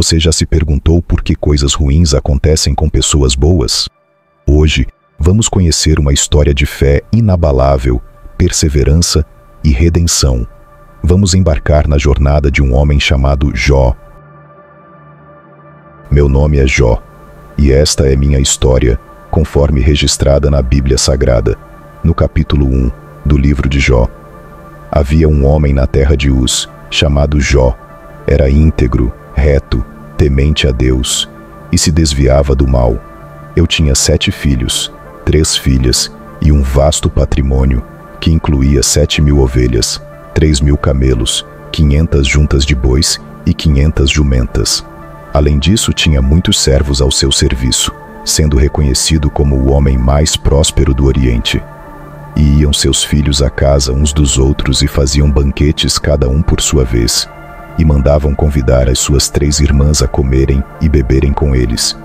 Você já se perguntou por que coisas ruins acontecem com pessoas boas? Hoje, vamos conhecer uma história de fé inabalável, perseverança e redenção. Vamos embarcar na jornada de um homem chamado Jó. Meu nome é Jó, e esta é minha história, conforme registrada na Bíblia Sagrada, no capítulo 1 do livro de Jó. Havia um homem na terra de Uz, chamado Jó. Era íntegro, reto, temente a Deus, e se desviava do mal. Eu tinha 7 filhos, 3 filhas e um vasto patrimônio, que incluía 7.000 ovelhas, 3.000 camelos, 500 juntas de bois e 500 jumentas. Além disso, tinha muitos servos ao seu serviço, sendo reconhecido como o homem mais próspero do Oriente. E iam seus filhos à casa uns dos outros e faziam banquetes cada um por sua vez, e mandavam convidar as suas 3 irmãs a comerem e beberem com eles.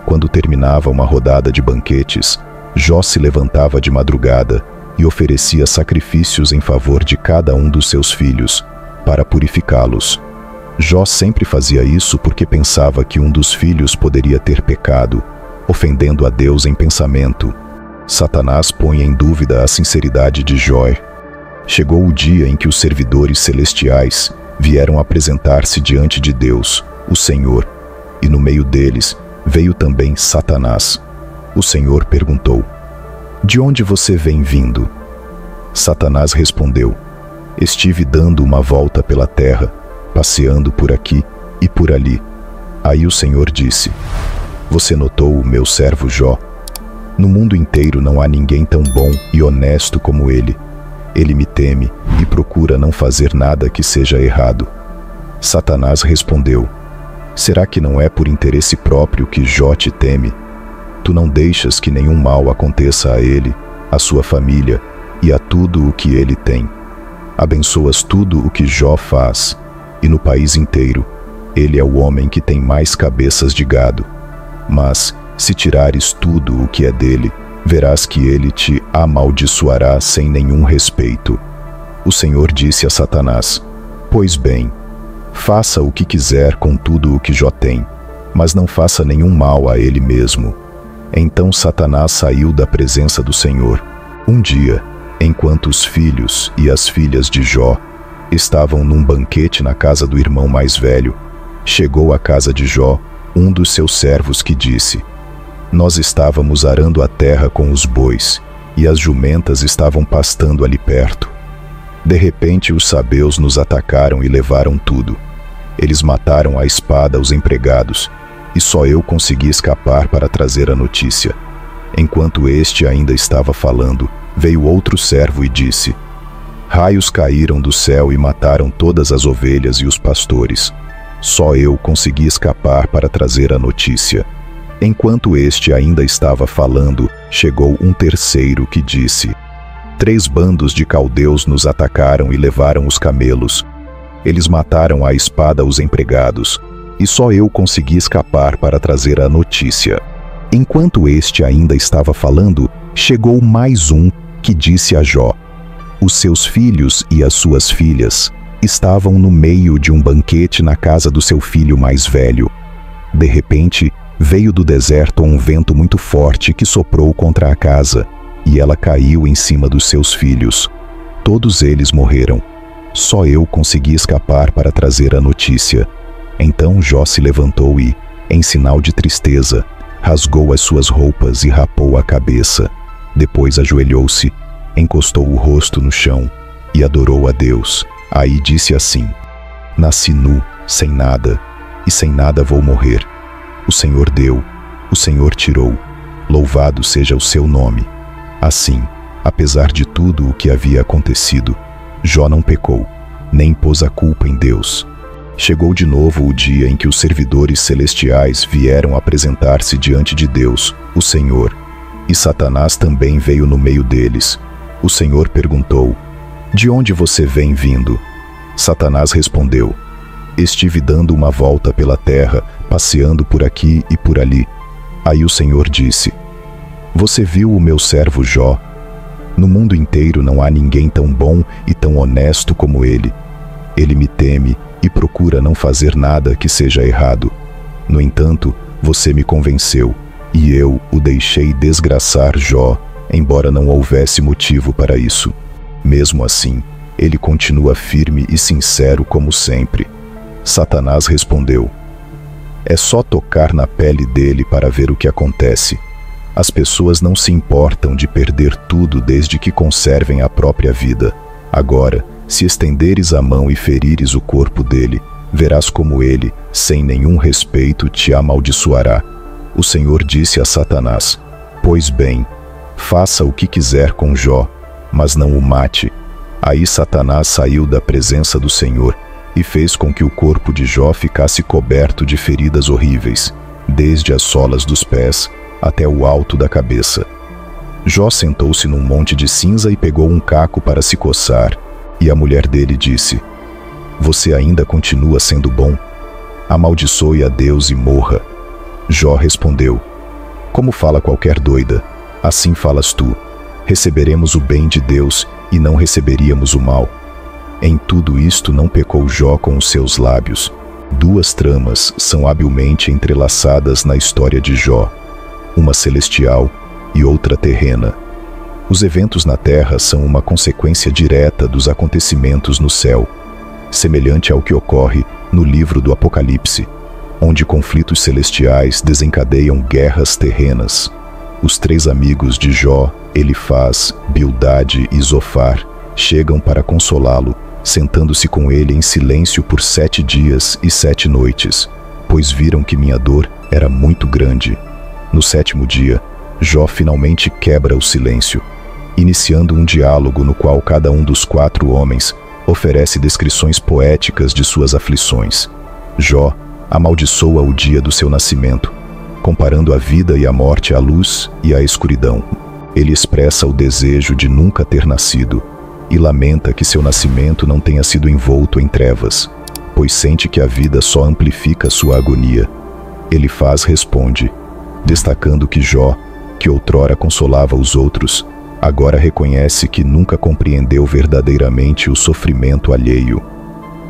Quando terminava uma rodada de banquetes, Jó se levantava de madrugada e oferecia sacrifícios em favor de cada um dos seus filhos, para purificá-los. Jó sempre fazia isso porque pensava que um dos filhos poderia ter pecado, ofendendo a Deus em pensamento. Satanás põe em dúvida a sinceridade de Jó. Chegou o dia em que os servidores celestiais vieram apresentar-se diante de Deus, o Senhor, e no meio deles veio também Satanás. O Senhor perguntou: "De onde você vem vindo?" Satanás respondeu: "Estive dando uma volta pela terra, passeando por aqui e por ali." Aí o Senhor disse: "Você notou o meu servo Jó? No mundo inteiro não há ninguém tão bom e honesto como ele. Ele me teme e procura não fazer nada que seja errado." Satanás respondeu: "Será que não é por interesse próprio que Jó te teme? Tu não deixas que nenhum mal aconteça a ele, à sua família e a tudo o que ele tem. Abençoas tudo o que Jó faz, e no país inteiro ele é o homem que tem mais cabeças de gado. Mas, se tirares tudo o que é dele, verás que ele te amaldiçoará sem nenhum respeito." O Senhor disse a Satanás: "Pois bem, faça o que quiser com tudo o que Jó tem, mas não faça nenhum mal a ele mesmo." Então Satanás saiu da presença do Senhor. Um dia, enquanto os filhos e as filhas de Jó estavam num banquete na casa do irmão mais velho, chegou à casa de Jó um dos seus servos que disse: "Nós estávamos arando a terra com os bois, e as jumentas estavam pastando ali perto. De repente os sabeus nos atacaram e levaram tudo. Eles mataram à espada os empregados, e só eu consegui escapar para trazer a notícia." Enquanto este ainda estava falando, veio outro servo e disse: "Raios caíram do céu e mataram todas as ovelhas e os pastores. Só eu consegui escapar para trazer a notícia." Enquanto este ainda estava falando, chegou um terceiro que disse: "3 bandos de caldeus nos atacaram e levaram os camelos. Eles mataram à espada os empregados, e só eu consegui escapar para trazer a notícia." Enquanto este ainda estava falando, chegou mais um que disse a Jó: "Os seus filhos e as suas filhas estavam no meio de um banquete na casa do seu filho mais velho. De repente, veio do deserto um vento muito forte que soprou contra a casa, e ela caiu em cima dos seus filhos. Todos eles morreram. Só eu consegui escapar para trazer a notícia." Então Jó se levantou e, em sinal de tristeza, rasgou as suas roupas e rapou a cabeça. Depois ajoelhou-se, encostou o rosto no chão e adorou a Deus. Aí disse assim: "Nasci nu, sem nada, e sem nada vou morrer. O Senhor deu, o Senhor tirou. Louvado seja o seu nome." Assim, apesar de tudo o que havia acontecido, Jó não pecou, nem pôs a culpa em Deus. Chegou de novo o dia em que os servidores celestiais vieram apresentar-se diante de Deus, o Senhor, e Satanás também veio no meio deles. O Senhor perguntou: "De onde você vem vindo?" Satanás respondeu: "Estive dando uma volta pela terra, passeando por aqui e por ali." Aí o Senhor disse: "Você viu o meu servo Jó? No mundo inteiro não há ninguém tão bom e tão honesto como ele. Ele me teme e procura não fazer nada que seja errado. No entanto, você me convenceu, e eu o deixei desgraçar Jó, embora não houvesse motivo para isso. Mesmo assim, ele continua firme e sincero como sempre. Satanás respondeu: é só tocar na pele dele para ver o que acontece. As pessoas não se importam de perder tudo desde que conservem a própria vida. Agora, se estenderes a mão e ferires o corpo dele, verás como ele, sem nenhum respeito, te amaldiçoará. O Senhor disse a Satanás: pois bem, faça o que quiser com Jó, mas não o mate. Aí Satanás saiu da presença do Senhor e fez com que o corpo de Jó ficasse coberto de feridas horríveis, desde as solas dos pés até o alto da cabeça. Jó sentou-se num monte de cinza e pegou um caco para se coçar, e a mulher dele disse: você ainda continua sendo bom? Amaldiçoe a Deus e morra. Jó respondeu: como fala qualquer doida, assim falas tu. Receberemos o bem de Deus e não receberíamos o mal. Em tudo isto não pecou Jó com os seus lábios. Duas tramas são habilmente entrelaçadas na história de Jó, uma celestial e outra terrena. Os eventos na terra são uma consequência direta dos acontecimentos no céu, semelhante ao que ocorre no livro do Apocalipse, onde conflitos celestiais desencadeiam guerras terrenas. Os três amigos de Jó, Elifaz, Bildade e Zofar, chegam para consolá-lo, sentando-se com ele em silêncio por 7 dias e 7 noites, pois viram que minha dor era muito grande. No 7º dia, Jó finalmente quebra o silêncio, iniciando um diálogo no qual cada um dos 4 homens oferece descrições poéticas de suas aflições. Jó amaldiçoa o dia do seu nascimento, comparando a vida e a morte à luz e à escuridão. Ele expressa o desejo de nunca ter nascido e lamenta que seu nascimento não tenha sido envolto em trevas, pois sente que a vida só amplifica sua agonia. Elifaz responde, destacando que Jó, que outrora consolava os outros, agora reconhece que nunca compreendeu verdadeiramente o sofrimento alheio.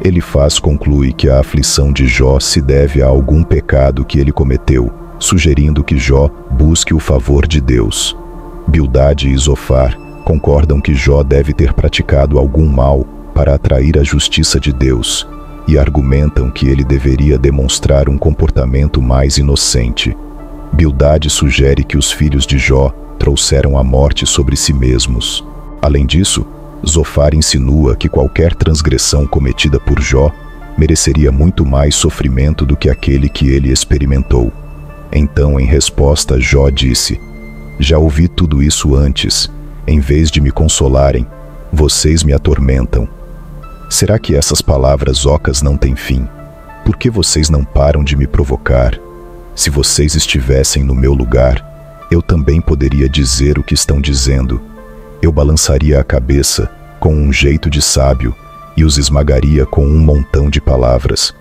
Elifaz conclui que a aflição de Jó se deve a algum pecado que ele cometeu, sugerindo que Jó busque o favor de Deus. Bildade e Zofar concordam que Jó deve ter praticado algum mal para atrair a justiça de Deus, e argumentam que ele deveria demonstrar um comportamento mais inocente. Bildade sugere que os filhos de Jó trouxeram a morte sobre si mesmos. Além disso, Zofar insinua que qualquer transgressão cometida por Jó mereceria muito mais sofrimento do que aquele que ele experimentou. Então, em resposta, Jó disse: já ouvi tudo isso antes. Em vez de me consolarem, vocês me atormentam. Será que essas palavras ocas não têm fim? Por que vocês não param de me provocar? Se vocês estivessem no meu lugar, eu também poderia dizer o que estão dizendo. Eu balançaria a cabeça com um jeito de sábio e os esmagaria com um montão de palavras.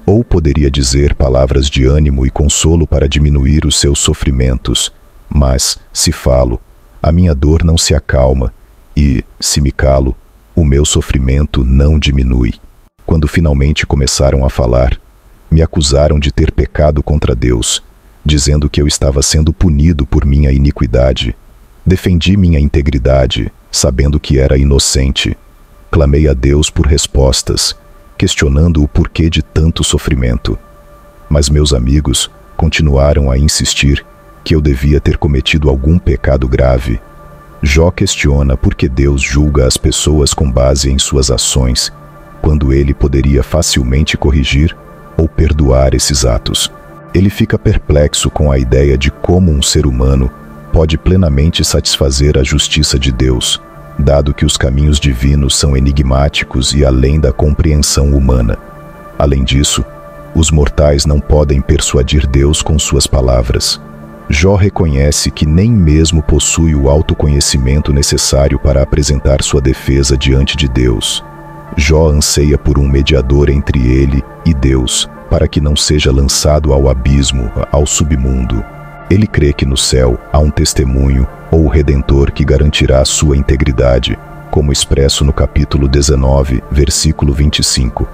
Ou poderia dizer palavras de ânimo e consolo para diminuir os seus sofrimentos. Mas, se falo, a minha dor não se acalma e, se me calo, o meu sofrimento não diminui. Quando finalmente começaram a falar, me acusaram de ter pecado contra Deus, dizendo que eu estava sendo punido por minha iniquidade. Defendi minha integridade, sabendo que era inocente. Clamei a Deus por respostas, questionando o porquê de tanto sofrimento. Mas meus amigos continuaram a insistir que eu devia ter cometido algum pecado grave. Jó questiona por que Deus julga as pessoas com base em suas ações, quando ele poderia facilmente corrigir ou perdoar esses atos. Ele fica perplexo com a ideia de como um ser humano pode plenamente satisfazer a justiça de Deus, dado que os caminhos divinos são enigmáticos e além da compreensão humana. Além disso, os mortais não podem persuadir Deus com suas palavras. Jó reconhece que nem mesmo possui o autoconhecimento necessário para apresentar sua defesa diante de Deus. Jó anseia por um mediador entre ele e Deus, para que não seja lançado ao abismo, ao submundo. Ele crê que no céu há um testemunho ou redentor que garantirá sua integridade, como expresso no capítulo 19, versículo 25.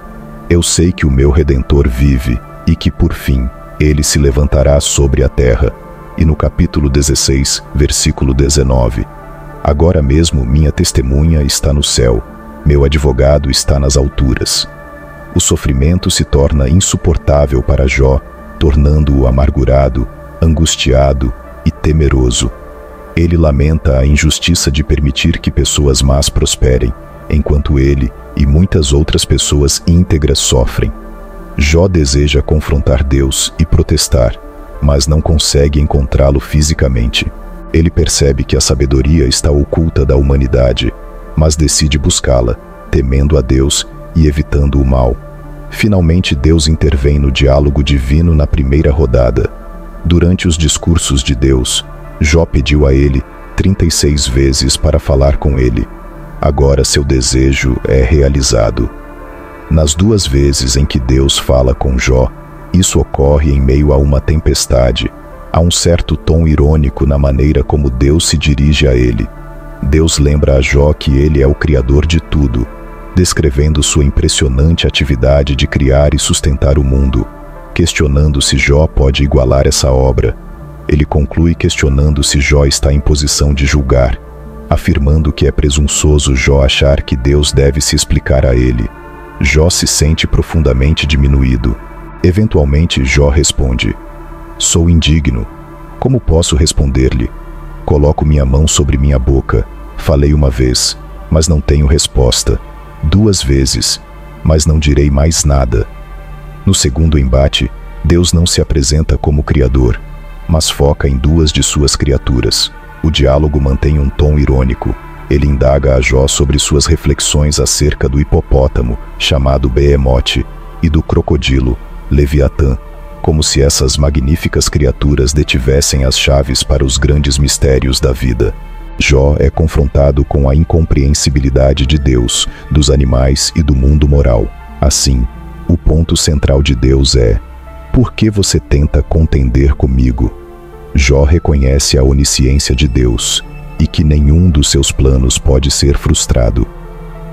Eu sei que o meu Redentor vive e que, por fim, ele se levantará sobre a terra. E no capítulo 16, versículo 19: agora mesmo minha testemunha está no céu, meu advogado está nas alturas. O sofrimento se torna insuportável para Jó, tornando-o amargurado, angustiado e temeroso. Ele lamenta a injustiça de permitir que pessoas más prosperem, enquanto ele e muitas outras pessoas íntegras sofrem. Jó deseja confrontar Deus e protestar, mas não consegue encontrá-lo fisicamente. Ele percebe que a sabedoria está oculta da humanidade, mas decide buscá-la, temendo a Deus e evitando o mal. Finalmente Deus intervém no diálogo divino na primeira rodada. Durante os discursos de Deus, Jó pediu a ele 36 vezes para falar com ele. Agora seu desejo é realizado. Nas 2 vezes em que Deus fala com Jó, isso ocorre em meio a uma tempestade. Há um certo tom irônico na maneira como Deus se dirige a ele. Deus lembra a Jó que ele é o Criador de tudo, descrevendo sua impressionante atividade de criar e sustentar o mundo. Questionando se Jó pode igualar essa obra, ele conclui questionando se Jó está em posição de julgar, afirmando que é presunçoso Jó achar que Deus deve se explicar a ele. Jó se sente profundamente diminuído. Eventualmente Jó responde: sou indigno. Como posso responder-lhe? Coloco minha mão sobre minha boca. Falei uma vez, mas não tenho resposta. 2 vezes, mas não direi mais nada. No segundo embate, Deus não se apresenta como Criador, mas foca em 2 de suas criaturas. O diálogo mantém um tom irônico. Ele indaga a Jó sobre suas reflexões acerca do hipopótamo, chamado Behemote, e do crocodilo, Leviatã, como se essas magníficas criaturas detivessem as chaves para os grandes mistérios da vida. Jó é confrontado com a incompreensibilidade de Deus, dos animais e do mundo moral. Assim, o ponto central de Deus é: por que você tenta contender comigo? Jó reconhece a onisciência de Deus e que nenhum dos seus planos pode ser frustrado.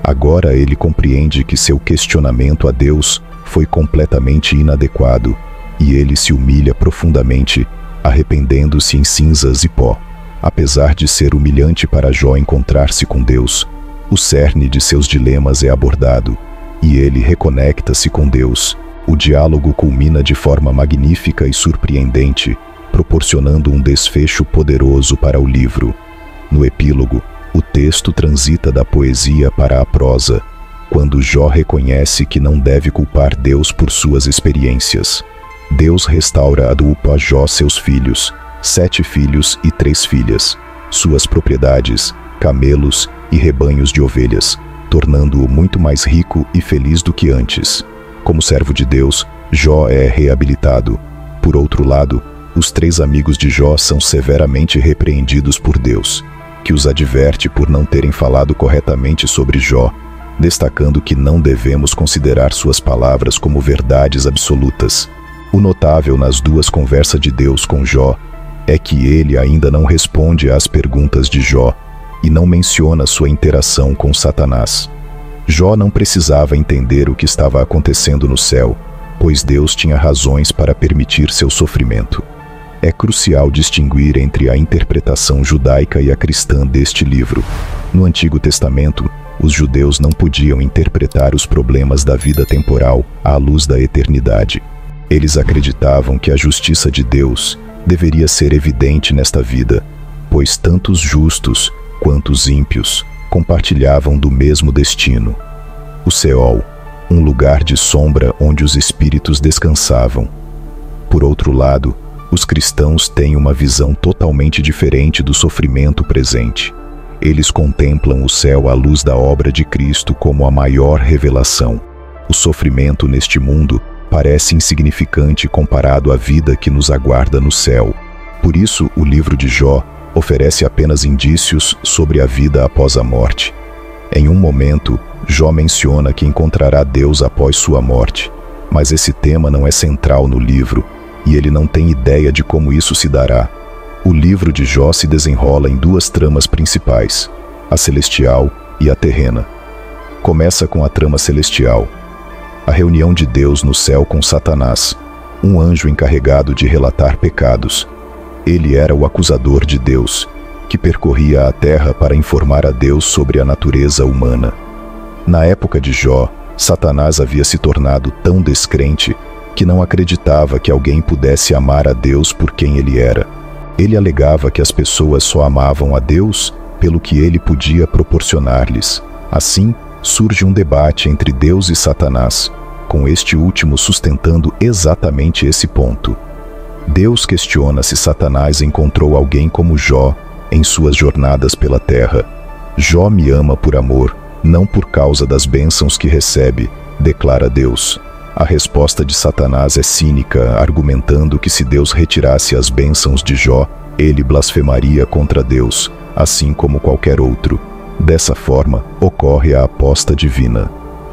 Agora ele compreende que seu questionamento a Deus foi completamente inadequado, e ele se humilha profundamente, arrependendo-se em cinzas e pó. Apesar de ser humilhante para Jó encontrar-se com Deus, o cerne de seus dilemas é abordado, e ele reconecta-se com Deus. O diálogo culmina de forma magnífica e surpreendente, proporcionando um desfecho poderoso para o livro. No epílogo, o texto transita da poesia para a prosa, quando Jó reconhece que não deve culpar Deus por suas experiências. Deus restaura a Jó seus filhos, 7 filhos e 3 filhas, suas propriedades, camelos e rebanhos de ovelhas, tornando-o muito mais rico e feliz do que antes. Como servo de Deus, Jó é reabilitado. Por outro lado, os 3 amigos de Jó são severamente repreendidos por Deus, que os adverte por não terem falado corretamente sobre Jó, destacando que não devemos considerar suas palavras como verdades absolutas. O notável nas 2 conversas de Deus com Jó é que ele ainda não responde às perguntas de Jó e não menciona sua interação com Satanás. Jó não precisava entender o que estava acontecendo no céu, pois Deus tinha razões para permitir seu sofrimento. É crucial distinguir entre a interpretação judaica e a cristã deste livro. No Antigo Testamento, os judeus não podiam interpretar os problemas da vida temporal à luz da eternidade. Eles acreditavam que a justiça de Deus deveria ser evidente nesta vida, pois tanto os justos quanto os ímpios compartilhavam do mesmo destino. O Seol, um lugar de sombra onde os espíritos descansavam. Por outro lado, os cristãos têm uma visão totalmente diferente do sofrimento presente. Eles contemplam o céu à luz da obra de Cristo como a maior revelação. O sofrimento neste mundo parece insignificante comparado à vida que nos aguarda no céu. Por isso, o livro de Jó oferece apenas indícios sobre a vida após a morte. Em um momento, Jó menciona que encontrará Deus após sua morte, mas esse tema não é central no livro, e ele não tem ideia de como isso se dará. O livro de Jó se desenrola em 2 tramas principais, a celestial e a terrena. Começa com a trama celestial, a reunião de Deus no céu com Satanás. um anjo encarregado de relatar pecados. Ele era o acusador de Deus, que percorria a terra para informar a Deus sobre a natureza humana. Na época de Jó, Satanás havia se tornado tão descrente que não acreditava que alguém pudesse amar a Deus por quem ele era. Ele alegava que as pessoas só amavam a Deus pelo que ele podia proporcionar-lhes. Assim, surge um debate entre Deus e Satanás, com este último sustentando exatamente esse ponto. Deus questiona se Satanás encontrou alguém como Jó em suas jornadas pela terra. Jó me ama por amor, não por causa das bênçãos que recebe, declara Deus. A resposta de Satanás é cínica, argumentando que se Deus retirasse as bênçãos de Jó, ele blasfemaria contra Deus, assim como qualquer outro. Dessa forma, ocorre a aposta divina.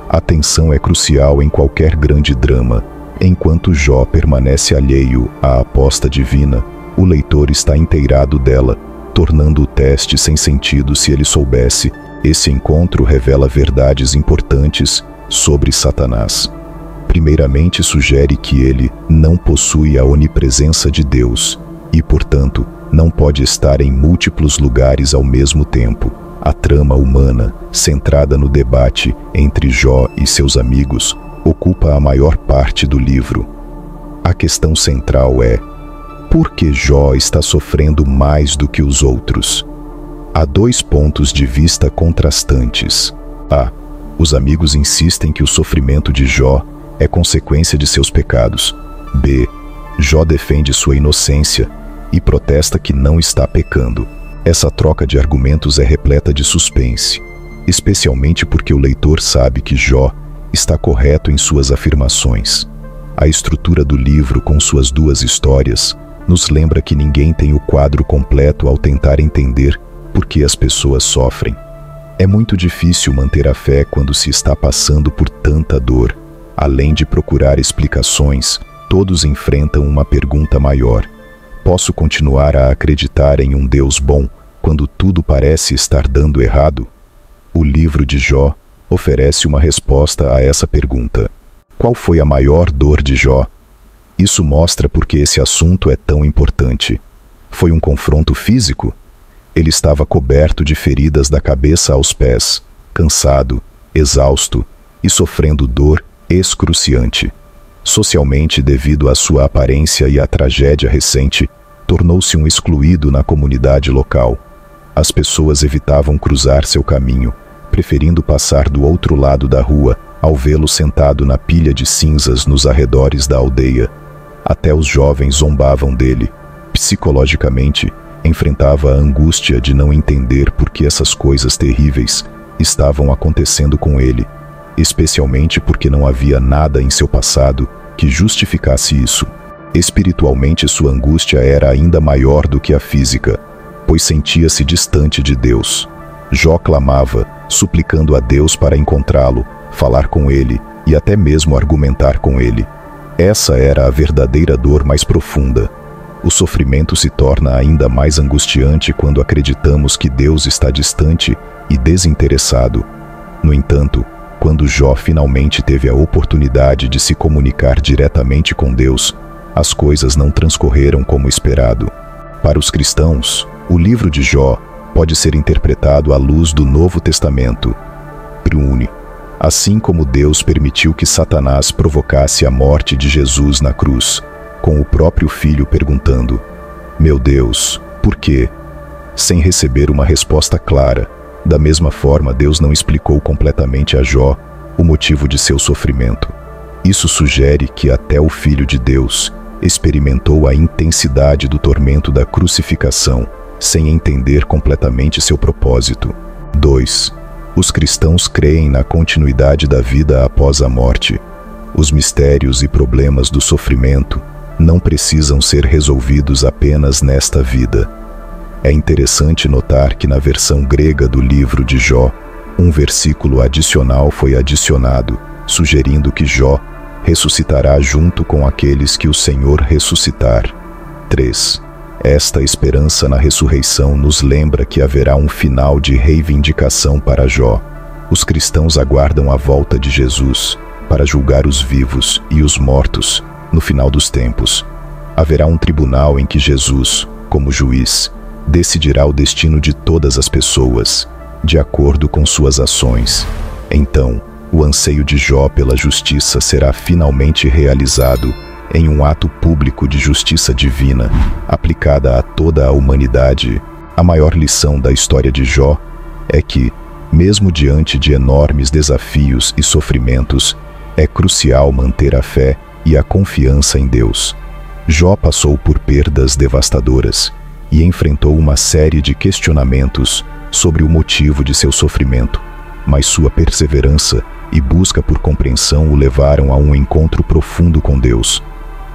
A tensão é crucial em qualquer grande drama. Enquanto Jó permanece alheio à aposta divina, o leitor está inteirado dela, tornando o teste sem sentido se ele soubesse. Esse encontro revela verdades importantes sobre Satanás. Primeiramente, sugere que ele não possui a onipresença de Deus e, portanto, não pode estar em múltiplos lugares ao mesmo tempo. A trama humana, centrada no debate entre Jó e seus amigos, ocupa a maior parte do livro. A questão central é: por que Jó está sofrendo mais do que os outros? Há dois pontos de vista contrastantes. A. Os amigos insistem que o sofrimento de Jó é consequência de seus pecados. B. Jó defende sua inocência e protesta que não está pecando. Essa troca de argumentos é repleta de suspense, especialmente porque o leitor sabe que Jó está correto em suas afirmações. A estrutura do livro, com suas duas histórias, nos lembra que ninguém tem o quadro completo ao tentar entender por que as pessoas sofrem. É muito difícil manter a fé quando se está passando por tanta dor. Além de procurar explicações, todos enfrentam uma pergunta maior: posso continuar a acreditar em um Deus bom quando tudo parece estar dando errado? O livro de Jó oferece uma resposta a essa pergunta. Qual foi a maior dor de Jó? Isso mostra por que esse assunto é tão importante. Foi um confronto físico? Ele estava coberto de feridas da cabeça aos pés, cansado, exausto e sofrendo dor excruciante. Socialmente, devido à sua aparência e à tragédia recente, tornou-se um excluído na comunidade local. As pessoas evitavam cruzar seu caminho, preferindo passar do outro lado da rua ao vê-lo sentado na pilha de cinzas nos arredores da aldeia. Até os jovens zombavam dele. Psicologicamente, enfrentava a angústia de não entender por que essas coisas terríveis estavam acontecendo com ele, especialmente porque não havia nada em seu passado que justificasse isso. Espiritualmente, sua angústia era ainda maior do que a física, pois sentia-se distante de Deus. Jó clamava, suplicando a Deus para encontrá-lo, falar com ele e até mesmo argumentar com ele. Essa era a verdadeira dor mais profunda. O sofrimento se torna ainda mais angustiante quando acreditamos que Deus está distante e desinteressado. No entanto, quando Jó finalmente teve a oportunidade de se comunicar diretamente com Deus, as coisas não transcorreram como esperado. Para os cristãos, o livro de Jó pode ser interpretado à luz do Novo Testamento. Prune. Assim como Deus permitiu que Satanás provocasse a morte de Jesus na cruz, com o próprio Filho perguntando: "Meu Deus, por quê?", sem receber uma resposta clara, da mesma forma Deus não explicou completamente a Jó o motivo de seu sofrimento. Isso sugere que até o Filho de Deus experimentou a intensidade do tormento da crucificação, sem entender completamente seu propósito. 2. Os cristãos creem na continuidade da vida após a morte. Os mistérios e problemas do sofrimento não precisam ser resolvidos apenas nesta vida. É interessante notar que na versão grega do livro de Jó, um versículo adicional foi adicionado, sugerindo que Jó ressuscitará junto com aqueles que o Senhor ressuscitar. 3. Esta esperança na ressurreição nos lembra que haverá um final de reivindicação para Jó. Os cristãos aguardam a volta de Jesus para julgar os vivos e os mortos, no final dos tempos, haverá um tribunal em que Jesus, como juiz, decidirá o destino de todas as pessoas, de acordo com suas ações. Então, o anseio de Jó pela justiça será finalmente realizado em um ato público de justiça divina, aplicada a toda a humanidade. A maior lição da história de Jó é que, mesmo diante de enormes desafios e sofrimentos, é crucial manter a fé e a confiança em Deus. Jó passou por perdas devastadoras e enfrentou uma série de questionamentos sobre o motivo de seu sofrimento, mas sua perseverança e busca por compreensão o levaram a um encontro profundo com Deus.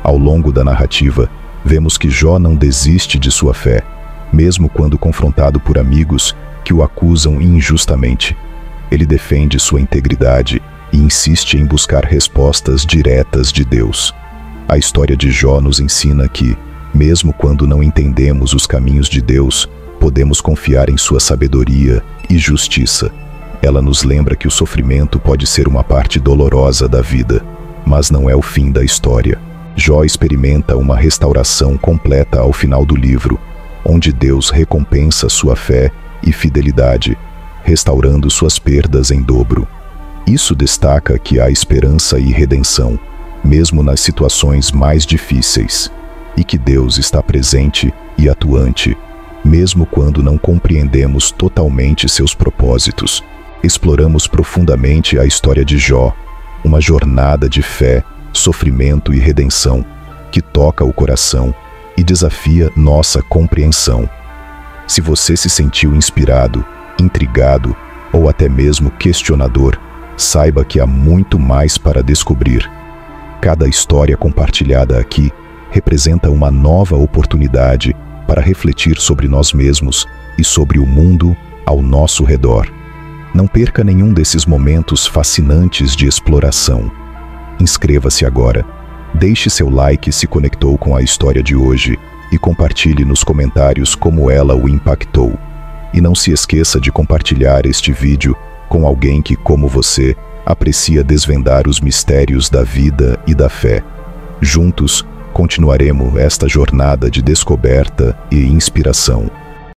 Ao longo da narrativa, vemos que Jó não desiste de sua fé, mesmo quando confrontado por amigos que o acusam injustamente. Ele defende sua integridade e insiste em buscar respostas diretas de Deus. A história de Jó nos ensina que, mesmo quando não entendemos os caminhos de Deus, podemos confiar em sua sabedoria e justiça. Ela nos lembra que o sofrimento pode ser uma parte dolorosa da vida, mas não é o fim da história. Jó experimenta uma restauração completa ao final do livro, onde Deus recompensa sua fé e fidelidade, restaurando suas perdas em dobro. Isso destaca que há esperança e redenção, mesmo nas situações mais difíceis, e que Deus está presente e atuante, mesmo quando não compreendemos totalmente seus propósitos. Exploramos profundamente a história de Jó, uma jornada de fé, sofrimento e redenção que toca o coração e desafia nossa compreensão. Se você se sentiu inspirado, intrigado ou até mesmo questionador, saiba que há muito mais para descobrir. Cada história compartilhada aqui representa uma nova oportunidade para refletir sobre nós mesmos e sobre o mundo ao nosso redor. Não perca nenhum desses momentos fascinantes de exploração. Inscreva-se agora, deixe seu like se conectou com a história de hoje e compartilhe nos comentários como ela o impactou. E não se esqueça de compartilhar este vídeo com alguém que, como você, aprecia desvendar os mistérios da vida e da fé. Juntos, continuaremos esta jornada de descoberta e inspiração.